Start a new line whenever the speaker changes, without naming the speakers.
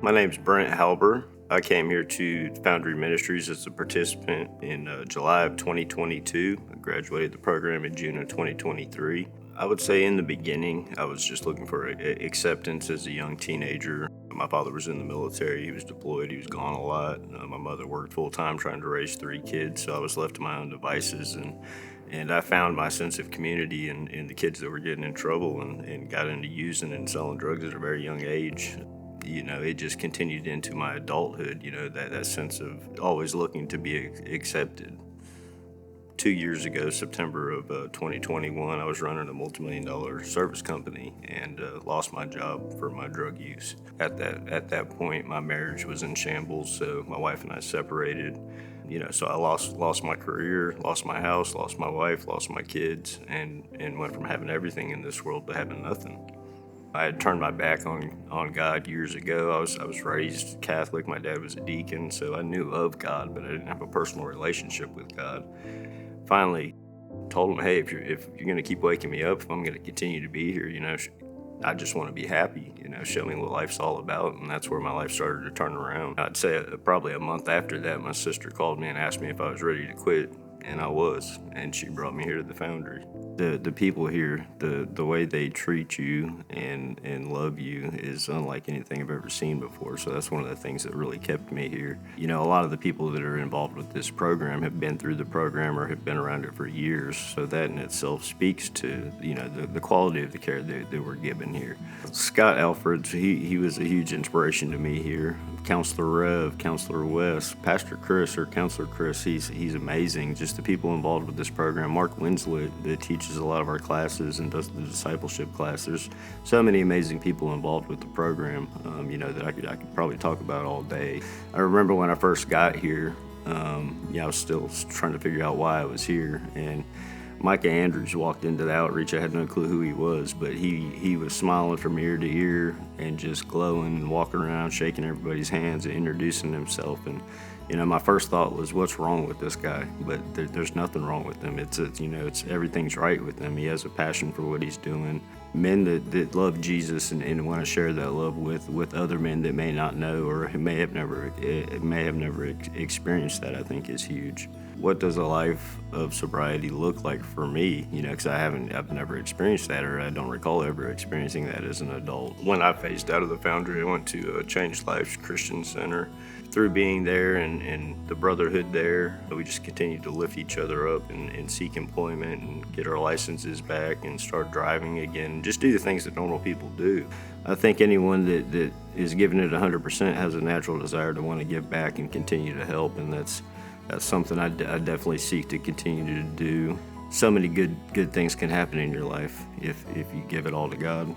My name's Brent. I came here to Foundry Ministries as a participant in July of 2022. I graduated the program in June of 2023. I would say in the beginning, I was just looking for acceptance as a young teenager. My father was in the military. He was deployed. He was gone a lot. My mother worked full time trying to raise 3 kids, so I was left to my own devices. And I found my sense of community in the kids that were getting in trouble and got into using and selling drugs at a very young age. It just continued into my adulthood, that sense of always looking to be accepted. 2 years ago, September of 2021, I was running a multi-million-dollar service company and lost my job for my drug use. At that point, my marriage was in shambles, so my wife and I separated. So I lost my career, lost my house, lost my wife, lost my kids, and went from having everything in this world to having nothing. I had turned my back on God years ago. I was raised Catholic. My dad was a deacon, so I knew of God, but I didn't have a personal relationship with God. Finally, told him, hey, if you're going to keep waking me up, if I'm going to continue to be here, I just want to be happy. Show me what life's all about, and that's where my life started to turn around. I'd say probably a month after that, my sister called me and asked me if I was ready to quit, and I was, and she brought me here to the Foundry. The people here, the way they treat you and love you is unlike anything I've ever seen before, so that's one of the things that really kept me here. A lot of the people that are involved with this program have been through the program or have been around it for years, so that in itself speaks to, the quality of the care that we're given here. Scott Alfred, he was a huge inspiration to me here. Counselor Rev, Counselor Wes, Pastor Chris or Counselor Chris, he's amazing. Just the people involved with this program. Mark Winslet, that teaches a lot of our classes and does the discipleship class. There's so many amazing people involved with the program, that I could probably talk about all day. I remember when I first got here, I was still trying to figure out why I was here, and Micah Andrews walked into the outreach. I had no clue who he was, but he was smiling from ear to ear and just glowing and walking around, shaking everybody's hands and introducing himself. And, my first thought was, what's wrong with this guy? But there's nothing wrong with him. It's everything's right with him. He has a passion for what he's doing. Men that love Jesus and want to share that love with other men that may not know or may have never experienced that, I think is huge. What does a life of sobriety look like for me? Because I've never experienced that, or I don't recall ever experiencing that as an adult. When I phased out of the Foundry, I went to Changed Lives Christian Center. Through being there and the brotherhood there, we just continued to lift each other up and seek employment and get our licenses back and start driving again. Just do the things that normal people do. I think anyone that is giving it 100% has a natural desire to want to give back and continue to help, and that's something I definitely seek to continue to do. So many good things can happen in your life if you give it all to God.